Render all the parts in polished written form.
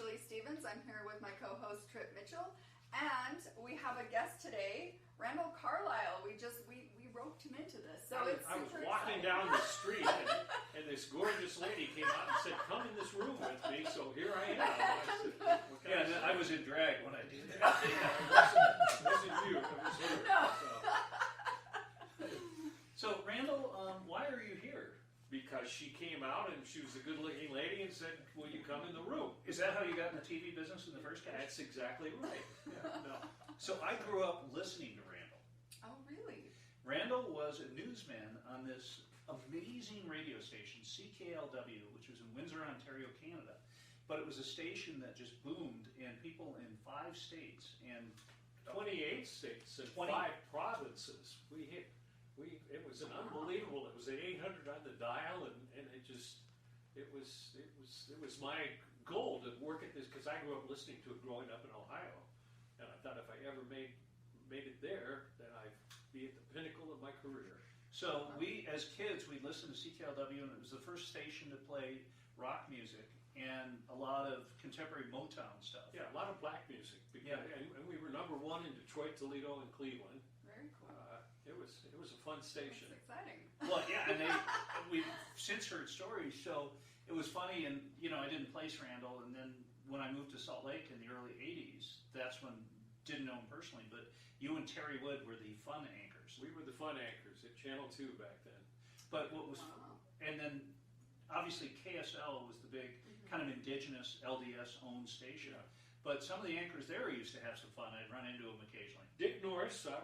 Shirley Stevens. I'm here with my co-host Trip Mitchell, and we have a guest today, Randal Carlisle. We roped him into this, so I was walking down the street, and this gorgeous lady came out and said, "Come in this room with me." So here I am. I was in drag when I did that. It wasn't you. It was her. No. So Randall, why are you here? Because she came out and she was a good-looking lady and said, "Will you come in the room?" Is that how you got in the TV business in the first place? That's exactly right. Yeah, no. So I grew up listening to Randall. Oh, really? Randall was a newsman on this amazing radio station, CKLW, which was in Windsor, Ontario, Canada. But it was a station that just boomed, and people in 5 states and 28 states and 5 provinces. It was an unbelievable. It was at 800 on the dial, and it was my goal to work at this, because I grew up listening to it growing up in Ohio, and I thought if I ever made it there, then I'd be at the pinnacle of my career. So we, as kids, we listened to CKLW, and it was the first station to play rock music and a lot of contemporary Motown stuff. Yeah, a lot of black music. And we were number 1 in Detroit, Toledo, and Cleveland. Very cool. It was a fun station. That's exciting. Well, yeah, and we've since heard stories, so it was funny, and I didn't place Randall, and then when I moved to Salt Lake in the early 80s, that's when, didn't know him personally, but you and Terry Wood were the fun anchors. We were the fun anchors at Channel 2 back then. But what was, and then obviously KSL was the big kind of indigenous LDS-owned station. Yeah. But some of the anchors there used to have some fun. I'd run into him occasionally. Dick Norris, I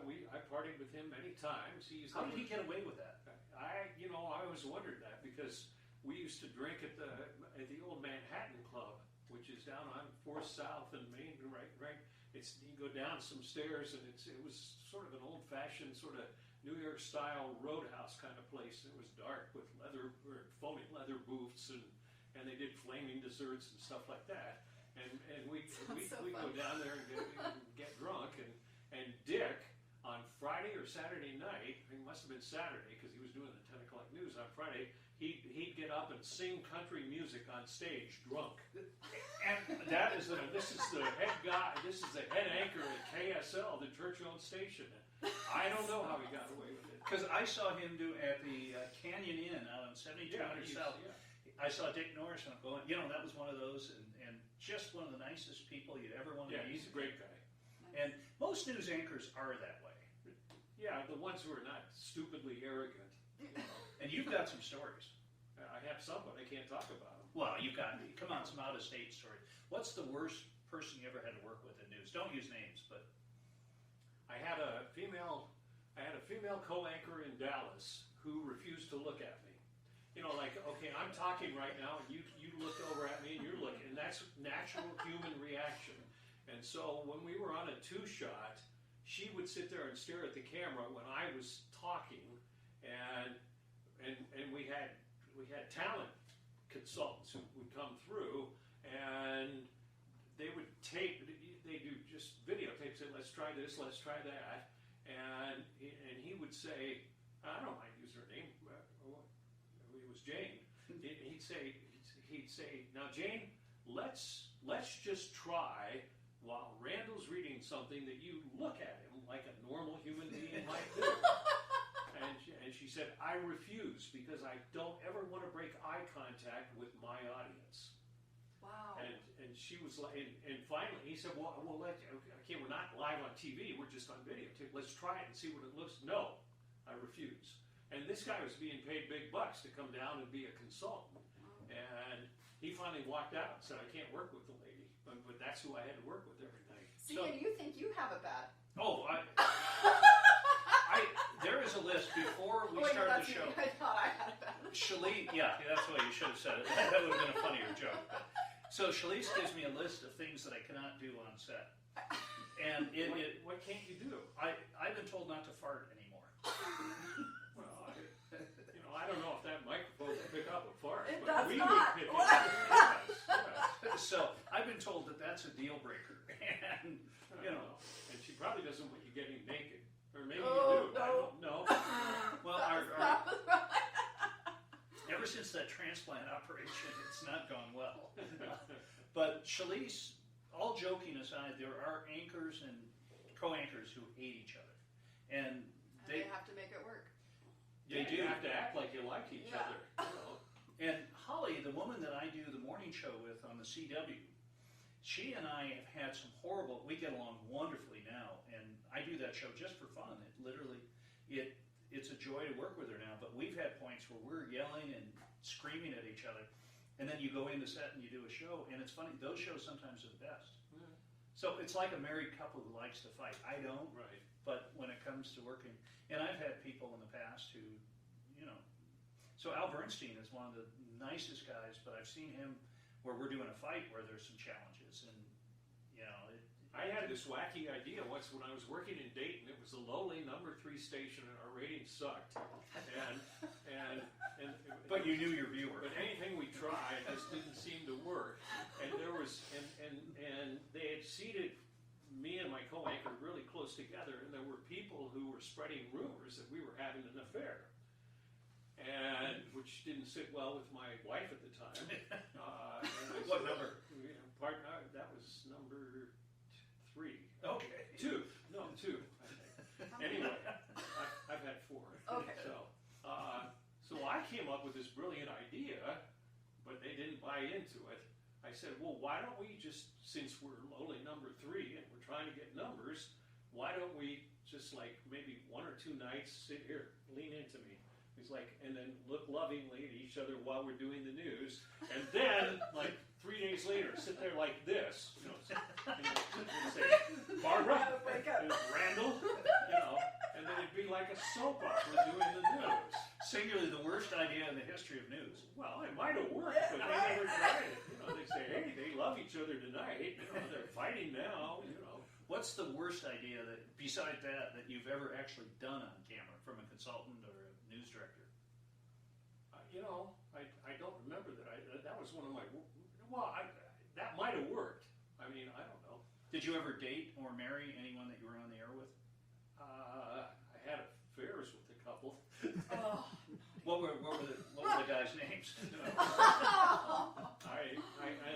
partied with him many times. How did he get away with that? I always wondered that, because we used to drink at the old Manhattan Club, which is down on 4th South and Main, right. You go down some stairs, and it was sort of an old-fashioned sort of New York style roadhouse kind of place. It was dark with foaming leather booths, and they did flaming desserts and stuff like that. And we go down there and get drunk, and Dick on Friday or Saturday night, it must have been Saturday because he was doing the 10 o'clock news on Friday, he'd get up and sing country music on stage drunk. And this is the head guy, this is the head anchor at KSL, the church-owned station. I don't know how he got away with it. Because I saw him do at the Canyon Inn out on 7200 South. Yeah. I saw Dick Norris, and I'm going, that was one of those, and just one of the nicest people you'd ever want to meet. Yeah, he's a great guy. And most news anchors are that way. Yeah, the ones who are not stupidly arrogant. And you've got some stories. I have some, but I can't talk about them. Well, come on, some out-of-state story. What's the worst person you ever had to work with in news? Don't use names, but I had a female co-anchor in Dallas who refused to look at me. Okay, I'm talking right now, and you look over at me, and you're looking, and that's natural human reaction. And so when we were on a 2-shot, she would sit there and stare at the camera when I was talking, and we had talent consultants who would come through, and they do just videotapes, say, let's try this, let's try that, and he would say, I don't mind using her name, it was Jane. He'd say, now Jane, let's just try, while Randall's reading something, that you look at him like a normal human being might do. And she said, I refuse, because I don't ever want to break eye contact with my audience. Wow. And she was like, and finally he said, well, okay, we're not live on TV, we're just on videotape. Let's try it and see what it looks. No, I refuse. And this guy was being paid big bucks to come down and be a consultant. And he finally walked out and said, I can't work with the lady. But that's who I had to work with every night. See, and you think you have it bad. Oh, there is a list before we started the show. I thought I had it bad. Shalise, yeah, that's why you should have said it. That would have been a funnier joke. So Shalise gives me a list of things that I cannot do on set. And what can't you do? I've been told not to fart anymore. Well, I don't know if that microphone will pick up a fart. It but does we not. Would pick it up. So I've been told that that's a deal breaker. And, and she probably doesn't want you getting naked. Or maybe Oh, you do. no. I don't know. Well, ever since that transplant operation, it's not gone well. But Shalise, all joking aside, there are anchors and co-anchors who hate each other, and they have to make it work. They do You have to act like you like each other. You know? And Holly, the woman that I do the morning show with on the CW, she and I have had some horrible. We get along wonderfully now, and I do that show just for fun. It literally, it's a joy to work with her now. But we've had points where we're yelling and screaming at each other, and then you go into set and you do a show, and it's funny. Those shows sometimes are the best. Yeah. So it's like a married couple who likes to fight. I don't, Right. but when it comes to working, and I've had people in the past who, you know. So Al Bernstein is one of the nicest guys, but I've seen him where we're doing a fight where there's some challenges, and you know. I had this wacky idea once when I was working in Dayton. It was a lowly number 3 station, and our ratings sucked. But you knew your viewer. But anything we tried just didn't seem to work. And there was, and they had seated me and my co-anchor really close together, and there were people who were spreading rumors that we were having an affair. And which didn't sit well with my wife at the time. What number? That was number 3. Okay. 2. No, 2. I think. Anyway, I've had 4. Okay. So I came up with this brilliant idea, but they didn't buy into it. I said, well, why don't we just, since we're lowly number 3 and we're trying to get numbers, why don't we just like maybe 1 or 2 nights sit here, lean into me. He's like, and then look lovingly at each other while we're doing the news, and then like 3 days later, sit there like this, you know, and say, Barbara, Randall, you know, and then it'd be like a soap opera doing the news. Singularly, the worst idea in the history of news. Well, it might have worked, but they never tried it. You know, they say, hey, they love each other tonight. You know, they're fighting now. You know. What's the worst idea that, besides that you've ever actually done on camera from a consultant or a news director? You know, I don't remember that. That was one of my. Well, that might have worked. I mean, I don't know. Did you ever date or marry anyone that you were on the air with? I had affairs with a couple. Oh. What were the guys' names?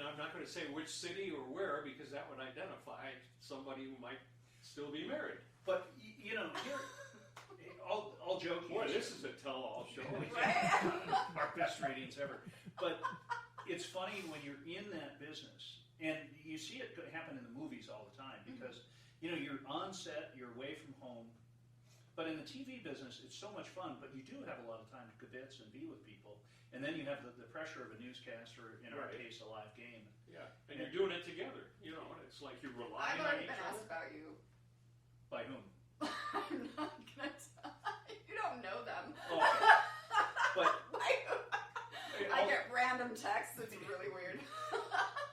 I'm not going to say which city or where because that would identify somebody who might still be married. But you know, here, all joking. Boy, this is a tell-all show. Our best ratings ever. But it's funny when you're in that business, and you see it happen in the movies all the time because you know you're on set, you're away from home. But in the TV business, it's so much fun, but you do have a lot of time to kibitz and be with people. And then you have the pressure of a newscast or, in our case, a live game. Yeah, and you're doing it together, you know, and it's like you're relying I've on already each been other. asked about you. By whom? I'm not gonna tell. You don't know them. Oh, okay. But I get random texts. It's really weird.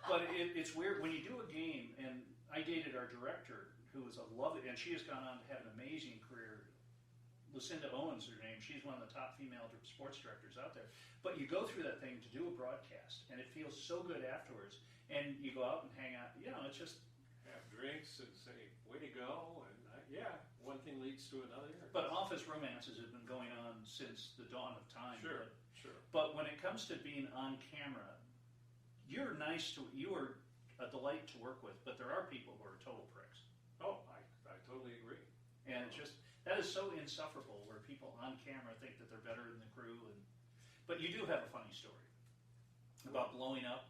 but it's weird when you do a game, and I dated our director, who was a lovely, and she has gone on to have an amazing career. Lucinda Owens, her name. She's one of the top female sports directors out there. But you go through that thing to do a broadcast, and it feels so good afterwards. And you go out and hang out. You know, it's just have drinks and say, "Way to go!" And yeah, one thing leads to another. But office romances have been going on since the dawn of time. Sure. But when it comes to being on camera, you are a delight to work with. But there are people who are total pricks. Oh, I totally agree. And it's just. That is so insufferable where people on camera think that they're better than the crew. But you do have a funny story about blowing up,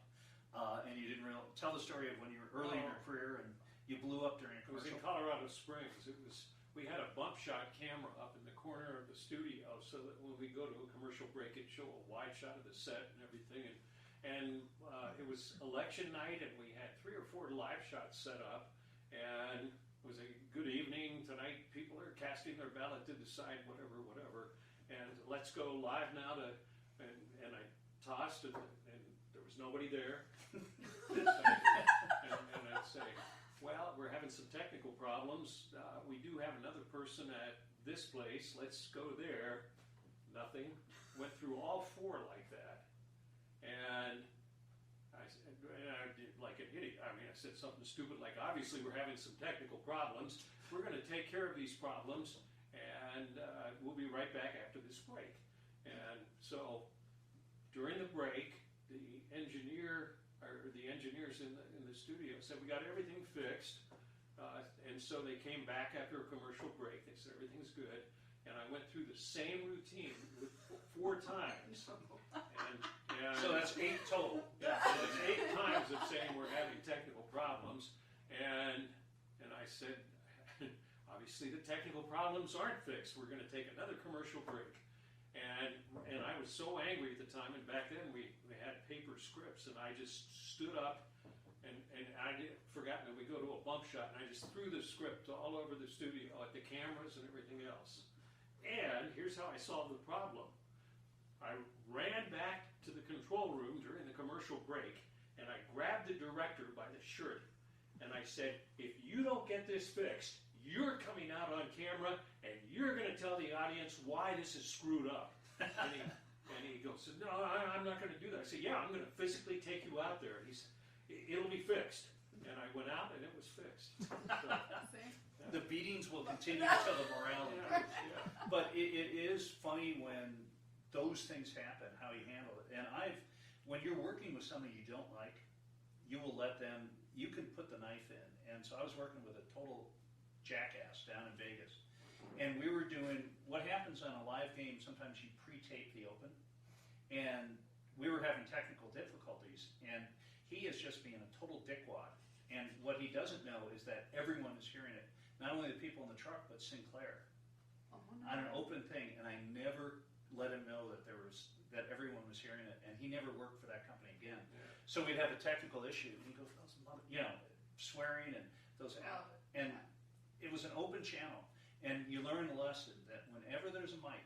and you didn't tell the story of when you were early in your career and you blew up during a It was commercial. in Colorado Springs. We had a bump shot camera up in the corner of the studio so that when we go to a commercial break, it'd show a wide shot of the set and everything. And it was election night, and we had 3 or 4 live shots set up, and it was a good evening tonight. People are casting their ballot to decide whatever, and let's go live now and I tossed and there was nobody there. and I'd say, well, we're having some technical problems. We do have another person at this place. Let's go there. Nothing. Went through all 4 like that, and I did like an idiot. I mean, I said something stupid like, obviously we're having some technical problems. We're going to take care of these problems, and we'll be right back after this break. And so during the break, the engineer, or the engineers in the studio said we got everything fixed, and so they came back after a commercial break. They said everything's good, and I went through the same routine 4 times, and So that's 8 total. yeah, so it's 8 times of saying we're having technical problems, and I said, obviously the technical problems aren't fixed. We're going to take another commercial break. And I was so angry at the time, and back then we had paper scripts, and I just stood up, and I forgotten that we go to a bump shot, and I just threw the script all over the studio at the cameras and everything else. And here's how I solved the problem. I ran back to the control room during the commercial break, and I grabbed the director by the shirt, and I said, if you don't get this fixed, you're coming out on camera, and you're going to tell the audience why this is screwed up. And he goes, no, I'm not going to do that. I said, yeah, I'm going to physically take you out there. And he said, it'll be fixed. And I went out, and it was fixed. So, The beatings will continue until the morale improves. yeah. But it is funny when those things happen, how you handle it. And when you're working with somebody you don't like, you will let them, you can put the knife in. And so I was working with a total jackass down in Vegas. And we were doing, what happens on a live game, sometimes you pre-tape the open. And we were having technical difficulties. And he is just being a total dickwad. And what he doesn't know is that everyone is hearing it. Not only the people in the truck, but Sinclair. Oh, no. On an open thing. And I never let him know that that everyone was hearing it. And he never worked for that company again. Yeah. So we'd have a technical issue. And he goes, swearing and those. Oh, And it was an open channel. And you learn the lesson that whenever there's a mic,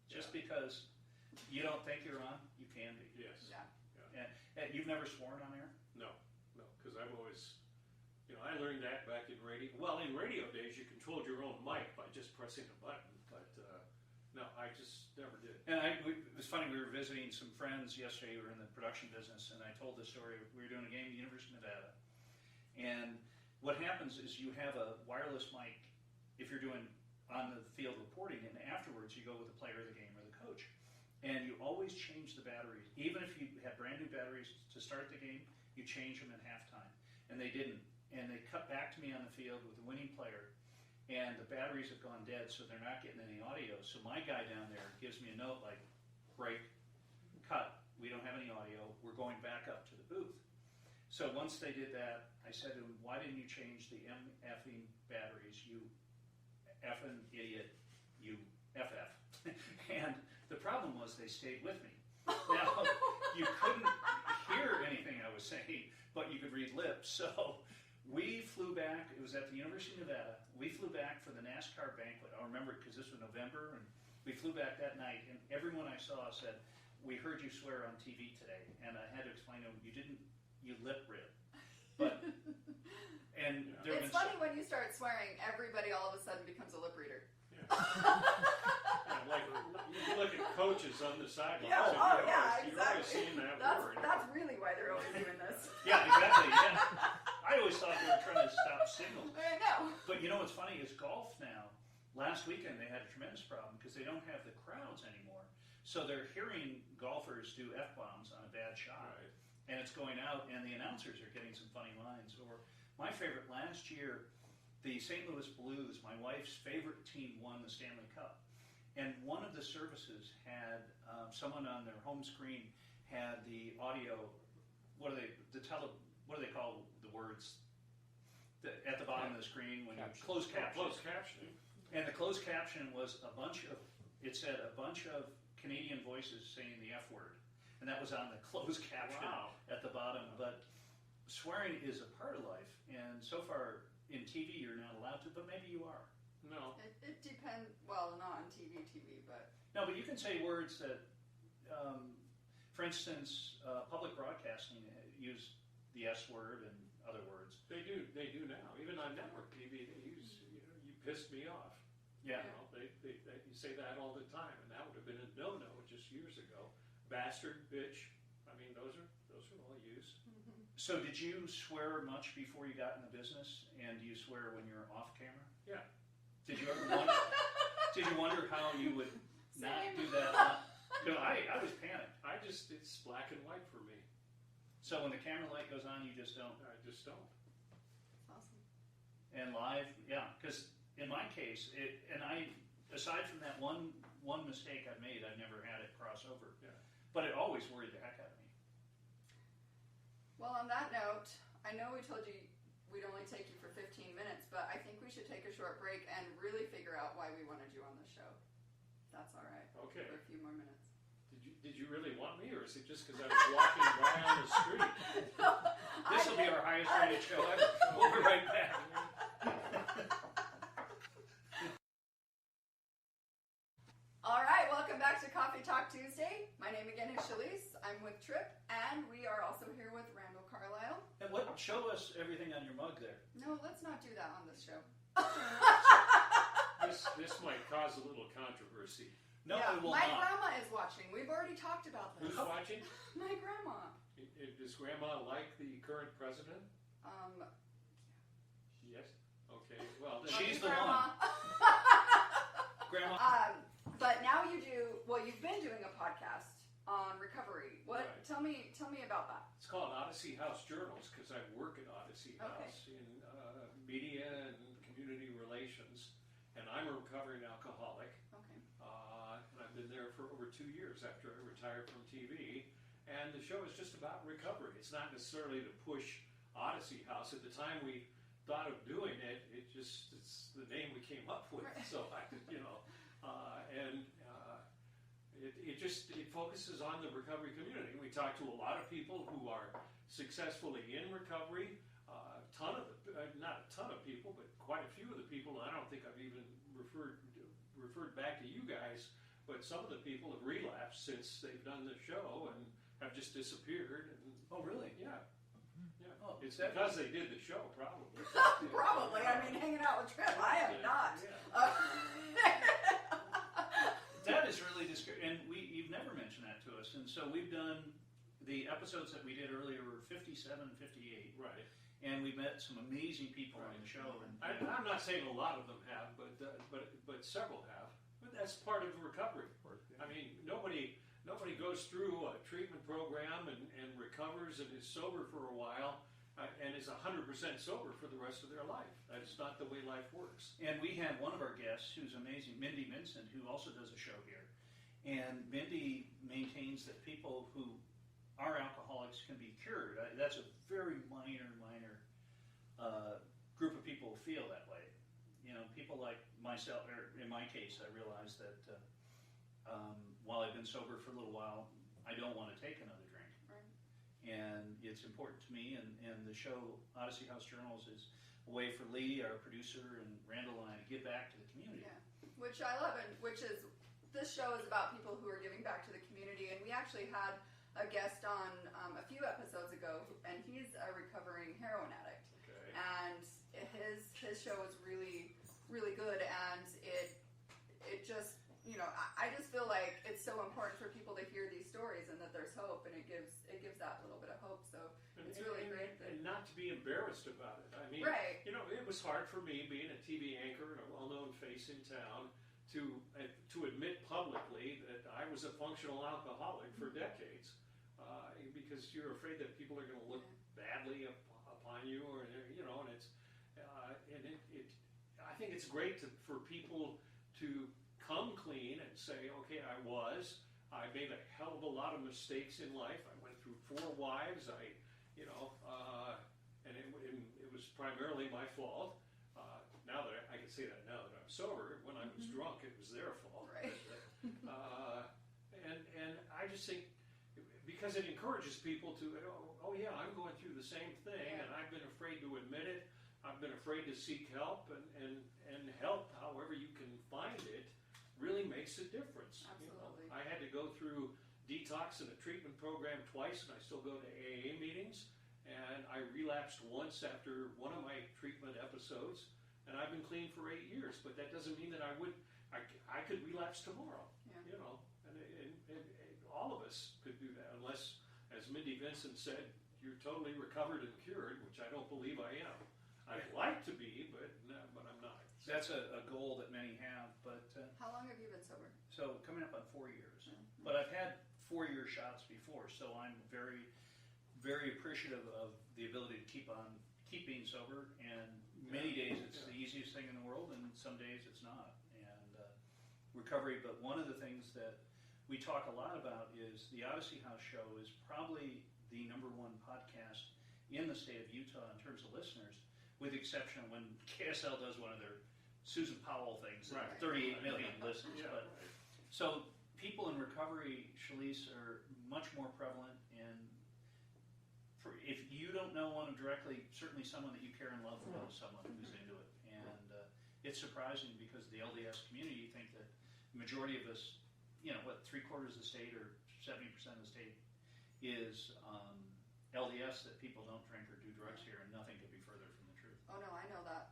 just because you don't think you're on, you can be. Yes. yeah. And you've never sworn on air? No, because I've always, I learned that back in radio. Well, in radio days, you controlled your own mic by just pressing a button. But no, I just never did. And it was funny, we were visiting some friends yesterday who were in the production business, and I told the story. We were doing a game at the University of Nevada. And what happens is you have a wireless mic if you're doing on the field reporting, and afterwards you go with the player of the game or the coach. And you always change the batteries. Even if you had brand new batteries to start the game, you change them at halftime. And they didn't. And they cut back to me on the field with the winning player, and the batteries have gone dead, so they're not getting any audio. So my guy down there gives me a note like, break, cut, we don't have any audio, we're going back up to the booth. So once they did that, I said to him, why didn't you change the MFing batteries, you effing idiot, you FF. And the problem was they stayed with me. Now, you couldn't hear anything I was saying, but you could read lips. So we flew back, it was at the University of Nevada, we flew back for the NASCAR banquet. I remember it because this was November, and we flew back that night, and everyone I saw said, we heard you swear on TV today. And I had to explain to them, you lip read. But, and there It's funny when you start swearing, everybody all of a sudden becomes a lip reader. Yeah. Like you look at coaches on the sideline. Yeah, You're exactly. always seeing that word. That's really why they're always doing this. Yeah, exactly. Yeah. I always thought they were trying to stop signals. I know. But you know what's funny is golf now, last weekend they had a tremendous problem because they don't have the crowds anymore. So they're hearing golfers do F-bombs on a bad shot. Right. And it's going out, and the announcers are getting some funny lines. Or my favorite, last year, the St. Louis Blues, my wife's favorite team, won the Stanley Cup. And one of the services had someone on their home screen had the audio. What do they call the words at the bottom of the screen when you close caption? Closed captioning. And the closed caption was a bunch of Canadian voices saying the F word, and that was on the closed caption at the bottom. But swearing is a part of life, and so far in TV you're not allowed to, but maybe you are. No. It depends. Well, not on TV, but No, but you can say words that, for instance, public broadcasting use the S word and other words. They do now. Even on network TV, they use, you pissed me off. Yeah. You say that all the time, and that would have been a no-no just years ago. Bastard, bitch. I mean, those are all used. So did you swear much before you got in the business, and do you swear when you're off camera? Yeah. Did you ever wonder how you would not do that? I was panicked. It's black and white for me. So when the camera light goes on, you just don't. I just don't. Awesome. And live, yeah, because in my case, aside from that one mistake I've made, I've never had it cross over. Yeah. But it always worried the heck out of me. Well, on that note, I know we told you we'd only take you for 15 minutes, but I think we should take a short break and really figure out why we wanted you on the show. That's all right. Okay. For a few more minutes. Did you really want me, or is it just because I was walking by on the street? This will be our highest rated show ever. We'll be right back. All right, welcome back to Coffee Talk Tuesday. My name again is Shalise. I'm with Trip, and we are also here with Randal Carlisle. And show us everything on your mug there. No, let's not do that on this show. This might cause a little controversy. No, yeah, it will my not. grandma is watching. We've already talked about this. Who's watching? My grandma. Does Grandma like the current president? Yeah. Yes. Okay. Well, then She's the Grandma. Grandma. But now you do. Well, you've been doing a podcast on recovery. What? Right. Tell me about that. It's called Oddessey House Journals because I work at Oddessey Okay. House in media and community relations, and I'm a recovering alcoholic. Okay. And I've been there for over 2 years after I retired from TV. And the show is just about recovery. It's not necessarily to push Oddessey House. At the time we thought of doing it, it's the name we came up with. Right. So it focuses on the recovery community. We talk to a lot of people who are successfully in recovery. Not a ton of people, but quite a few of the people. And I don't think I've even referred back to you guys, but some of the people have relapsed since they've done the show and have just disappeared. And, Oh, really? yeah. Yeah. Oh, It's because they did the show, probably. Probably. I mean, hanging out with Trip. I am not. Yeah. That is really discouraging. And you've never mentioned that to us. And so we've done the episodes that we did earlier were 57, 58. Right. And we met some amazing people on the show. And I'm not saying a lot of them have, but several have. But that's part of recovery. I mean, nobody goes through a treatment program and recovers and is sober for a while and is 100% sober for the rest of their life. That's not the way life works. And we had one of our guests who's amazing, Mindy Vincent, who also does a show here. And Mindy maintains that people who are alcoholics can be cured. That's a very minor group of people who feel that way. You know, people like myself, or in my case, I realized that while I've been sober for a little while, I don't want to take another drink. Right. And it's important to me, and the show Oddessey House Journals is a way for Lee, our producer, and Randall and I to give back to the community. Yeah. Which I love, and this show is about people who are giving back to the community, and we actually had a guest on a few episodes ago, and he's a recovering heroin addict. Okay. And his show is really, really good, and it just, you know, I just feel like it's so important for people to hear these stories and that there's hope, and it gives that little bit of hope. So it's really great. And not to be embarrassed about it. I mean, right. You know, it was hard for me being a TV anchor and a well-known face in town to admit publicly that I was a functional alcoholic for decades, because you're afraid that people are going to look badly upon you, or you know, and it's I think it's great for people to come clean and say, okay, I made a hell of a lot of mistakes in life. I went through 4 wives. And it was primarily my fault. Now that I can say that now that I'm sober, when I was drunk, it was their fault. Right. And I just think, because it encourages people to, oh yeah, I'm going through the same thing, and I've been afraid to admit it. I've been afraid to seek help, and help, however you can find it, really makes a difference. Absolutely. You know, I had to go through detox and a treatment program twice, and I still go to AA meetings, and I relapsed once after one of my treatment episodes, and I've been clean for 8 years, but that doesn't mean that I could relapse tomorrow. Yeah. You know, and all of us could do that, unless, as Mindy Vincent said, you're totally recovered and cured, which I don't believe I am. I'd like to be, but I'm not. That's a goal that many have, but How long have you been sober? so coming up on 4 years. But I've had 4-year shots before, so I'm very, very appreciative of the ability to keep being sober, and many days it's the easiest thing in the world, and some days it's not. And recovery, but one of the things that we talk a lot about is the Oddessey House show is probably the #1 podcast in the state of Utah in terms of listeners, with the exception of when KSL does one of their Susan Powell things, right. 38 million listens. Yeah, but so people in recovery, Shalise, are much more prevalent, and if you don't know one directly, certainly someone that you care and love knows someone who's into it. And it's surprising because the LDS community, you think that the majority of us, 3/4 of the state or 70% of the state is LDS, that people don't drink or do drugs here, and nothing could be further from the truth. Oh no, I know that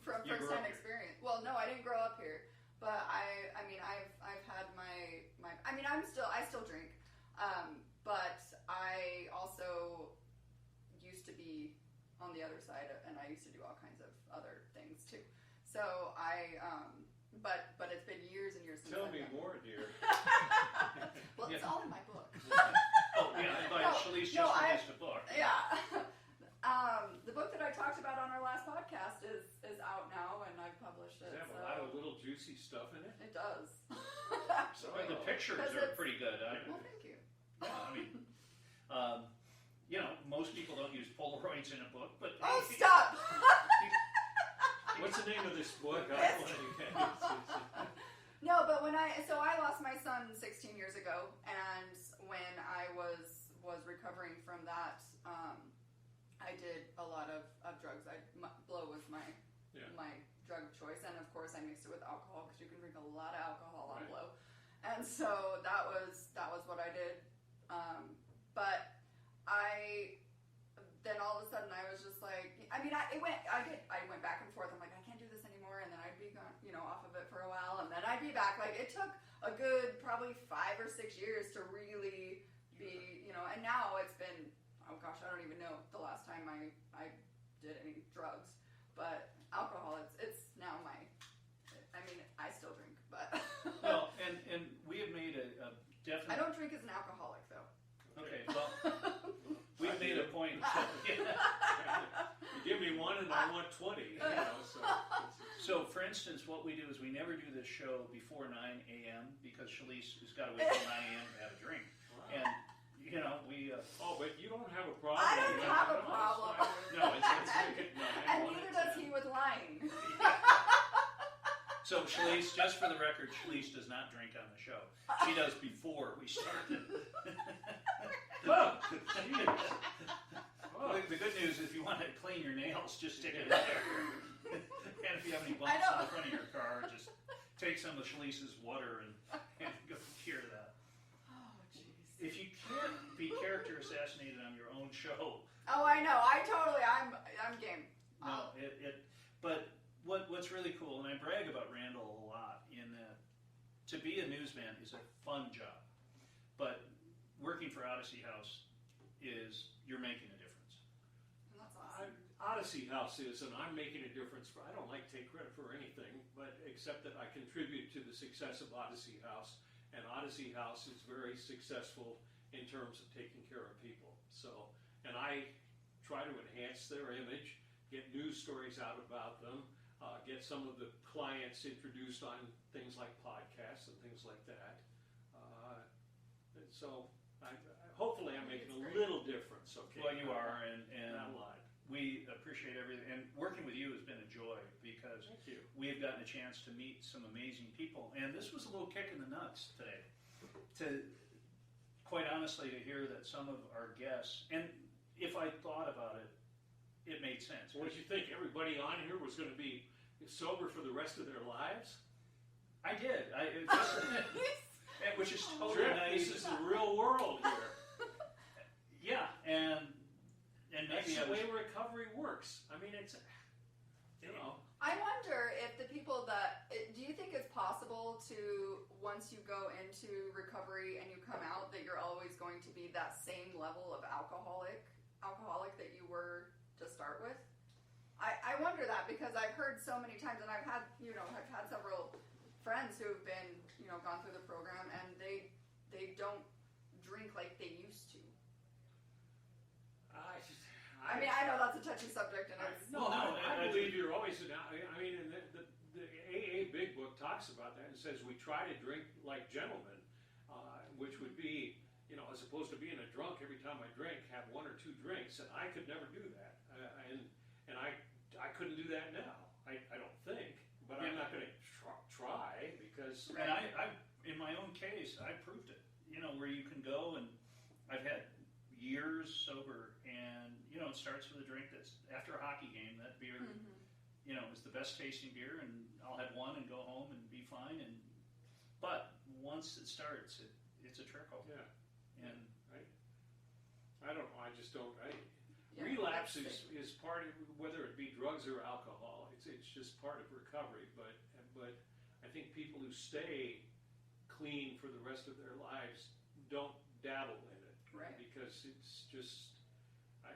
from You grew first-hand up here. experience. Well, no, I didn't grow up here, but I mean, I've had my. I mean, I still drink, but I also used to be on the other side, and I used to do all kinds of other things too. So but it's been years and years since. Tell I've me done it. more, dear. Well, it's all in my book. Oh, yeah, and by No, Shalise no, just I- released a book. Yeah. The book that I talked about on our last podcast is out now, and I've published it. Does it have so a lot of little juicy stuff in it? it does. Well, the pictures Because are it's- pretty good. Well, thank you. I mean, most people don't use Polaroids in a book, but Oh, stop! What's the name of this book? No, but so I lost my son 16 years ago, and when I was recovering from that, I did a lot of drugs. Blow was my drug of choice, and of course I mixed it with alcohol because you can drink a lot of alcohol on blow, and so that was what I did. But then all of a sudden I was just like, I mean, I went back and forth. I'm like, I can't do this anymore, and then I'd be gone, off of it for a while, and then I'd be back. Like, it took a good probably 5 or 6 years to really be, and now it's been, oh gosh, I don't even know the last time I did any drugs, but alcohol, it's now I mean, I still drink, but well, and we have made a definite. I don't drink as an alcoholic though. Okay, well, we've made a point. You give me one and I want 20. So, for instance, what we do is we never do this show before 9 a.m. because Shalise has got to wait till 9 a.m. to have a drink. Wow. And, we... but you don't have a problem. I don't have a problem. No, it's good. And neither does he with lying. So, Shalise, just for the record, Shalise does not drink on the show. She does before we started. Oh, jeez. Oh. The good news is if you want to clean your nails, just stick it in there. And if you have any bumps on the front of your car, just take some of Shalise's water and go cure that. Oh, jeez. If you can't be character assassinated on your own show, Oh, I know. I'm game. no, but what's really cool, and I brag about Randall a lot, in that to be a newsman is a fun job, but working for Oddessey House is you're making a difference. And that's awesome. Oddessey House is, and I'm making a difference. I don't like to take credit for anything, but except that I contribute to the success of Oddessey House, and Oddessey House is very successful in terms of taking care of people. So, and I try to enhance their image, get news stories out about them, get some of the clients introduced on things like podcasts and things like that. And so, hopefully I'm making a little difference. Okay. Well, you are, and not a lot. we appreciate everything. And working with you has been a joy because Thank you. we have gotten a chance to meet some amazing people. And this was a little kick in the nuts today. Quite honestly, to hear that some of our guests, and if I thought about it, it made sense. What did you think? Everybody on here was going to be sober for the rest of their lives? I did. Which is totally Tripp, nice. this is the real world here. Yeah, and That's maybe the way recovery works. I mean, it's, I wonder if the people do you think it's possible to, once you go into recovery and you come out, that you're always going to be that same level of alcoholic that you were to start with? I wonder that because I've heard so many times, and I've had several friends who've been, gone through the program, and they don't drink like they used to. I mean, I know that's a touchy subject, and it's I believe you're always. I mean, and the AA Big Book talks about that and says we try to drink like gentlemen, which would be, as opposed to being a drunk every time I drink, have 1 or 2 drinks, and I could never do that, and I couldn't do that now. I don't think, but I'm not going to try because. And I, in my own case, I proved it. Where you can go, and I've had years sober, and it starts with a drink that's after a hockey game. That beer, is the best tasting beer, and I'll have one and go home and be fine. But once it starts, it's a trickle. Yeah. And I don't know. I just don't. Relapse is part of, whether it be drugs or alcohol. It's just part of recovery. But I think people who stay clean for the rest of their lives don't dabble in it, right? Because it's just. I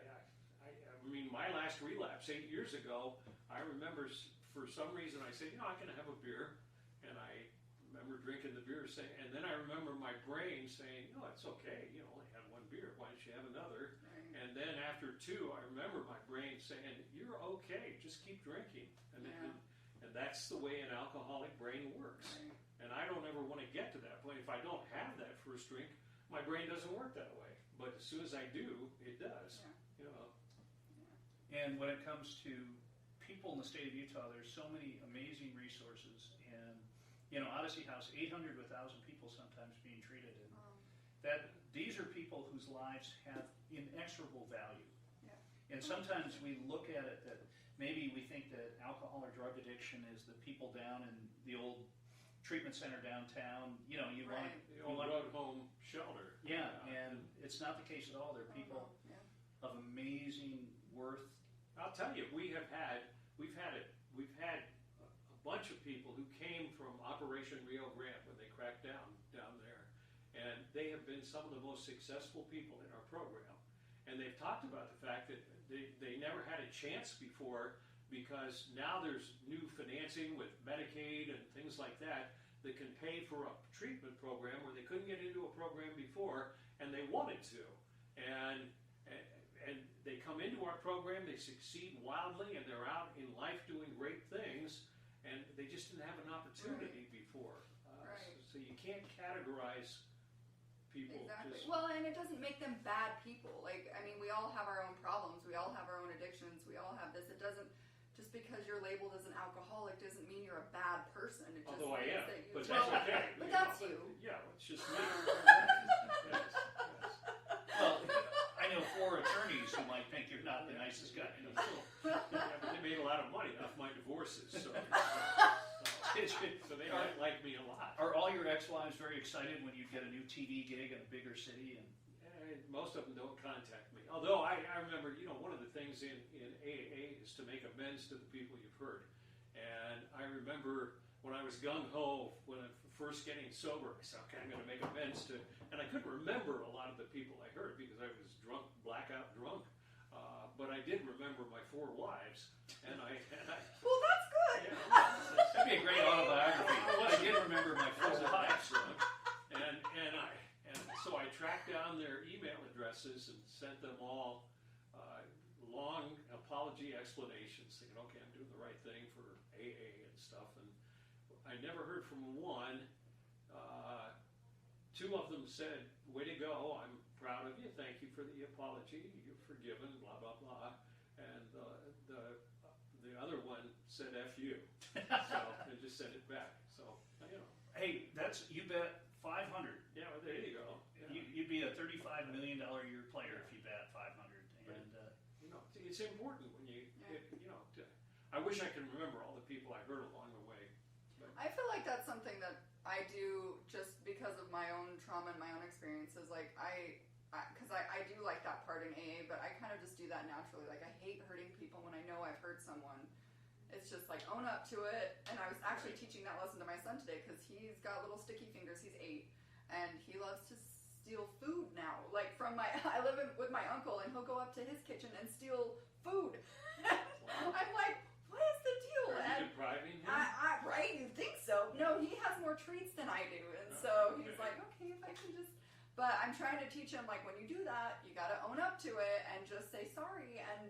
mean, my last relapse 8 years ago, I remember for some reason I said, I'm going to have a beer, and I remember drinking the beer, and then I remember my brain saying, it's okay, you only had 1 beer, why don't you have another? Right. And then after 2, I remember my brain saying, you're okay, just keep drinking, and that's the way an alcoholic brain works. Right. And I don't ever want to get to that point. If I don't have that first drink, my brain doesn't work that way. But as soon as I do, it does. Yeah. And when it comes to people in the state of Utah, there's so many amazing resources. And, Oddessey House, 800 to 1,000 people sometimes being treated. And that these are people whose lives have inexorable value. Yeah. And sometimes we look at it that maybe we think that alcohol or drug addiction is the people down in the old treatment center downtown. You want the old road home shelter. Yeah, and it's not the case at all. There are people of amazing worth. I'll tell you, we've had a bunch of people who came from Operation Rio Grande when they cracked down there, and they have been some of the most successful people in our program. And they've talked about the fact that they never had a chance before because now there's new financing with Medicaid and things like that can pay for a treatment program where they couldn't get into a program before, and they wanted to. And they come into our program, they succeed wildly, and they're out in life doing great things, and they just didn't have an opportunity before. So you can't categorize people. Exactly. Well, and it doesn't make them bad people. We all have our own problems. We all have our own addictions. We all have this. It doesn't, just because you're labeled as an alcoholic doesn't mean you're a bad person. It just Although I am, that you, but that's okay. But that's you. Yeah, it's just me. Yes. Well, I know 4 attorneys who might think you're not the nicest guy. But they made a lot of money off my divorces, so they might like me a lot. Are all your ex-wives very excited when you get a new TV gig in a bigger city? Most of them don't contact me. Although I remember, one of the things in AA is to make amends to the people you've hurt. And I remember when I was gung-ho, when I first getting sober, I said, okay, I'm going to make amends to, and I couldn't remember a lot of the people I hurt because I was drunk, blackout drunk. But I did remember my 4 wives, and I well, that's good. Yeah, that'd be a great autobiography. I did remember my 4 wives, and so I tracked down their email addresses and sent them all long apology explanations, thinking, okay, I'm doing the right thing for AA and stuff. And I never heard from one. 2 of them said, way to go, I'm proud of you, thank you for the apology, you're forgiven, blah, blah, blah. And the other one said, F you. So I just sent it back. So, Hey, you bet 500. Yeah, well, there you go. Yeah. You'd be a $35 million a year player if you bet 500. And it's important when I wish I could remember all the people I hurt along the way. But I feel like that's something that I do just because of my own trauma and my own experiences. Because I do like that part in AA, but I kind of just do that naturally. I hate hurting people when I know I've hurt someone. It's just own up to it. And I was actually teaching that lesson to my son today because he's got little sticky fingers. He's 8, and he loves to steal food now. I live with my uncle, and he'll go up to his kitchen and steal food. I'm like, what is the deal? Are you depriving him? Right? You'd think so. No, he has more treats than I do, and so he's like, okay, if I can just. But I'm trying to teach him when you do that, you got to own up to it and just say sorry and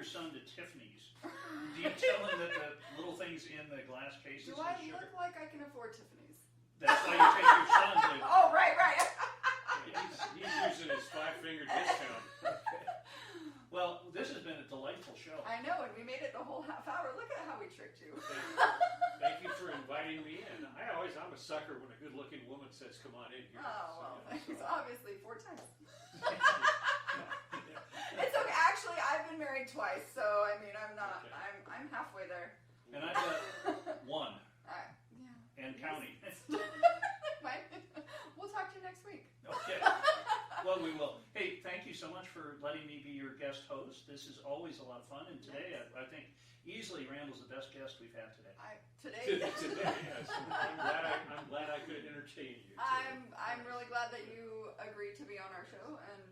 your son to Tiffany's, do you tell him that the little things in the glass cases Do I is sugar? look like I can afford Tiffany's? That's why you take your son to. Oh, right. He's using his 5-finger discount. Well, this has been a delightful show. I know, and we made it the whole half hour. Look at how we tricked you. Thank you for inviting me in. I'm a sucker when a good-looking woman says, "Come on in here." Oh, well, So, thanks. Obviously, 4 times. yeah. It's okay. Actually, I've been married twice, so I mean, I'm not. Okay. I'm halfway there. And I've got one Yeah. and counting. We'll talk to you next week. Okay. Well, we will. Hey, thank you so much for letting me be your guest host. This is always a lot of fun, and today I think easily Randall's the best guest we've had today. Today. Today, yes. I'm glad I could entertain you. I'm really glad that you agreed to be on our show, and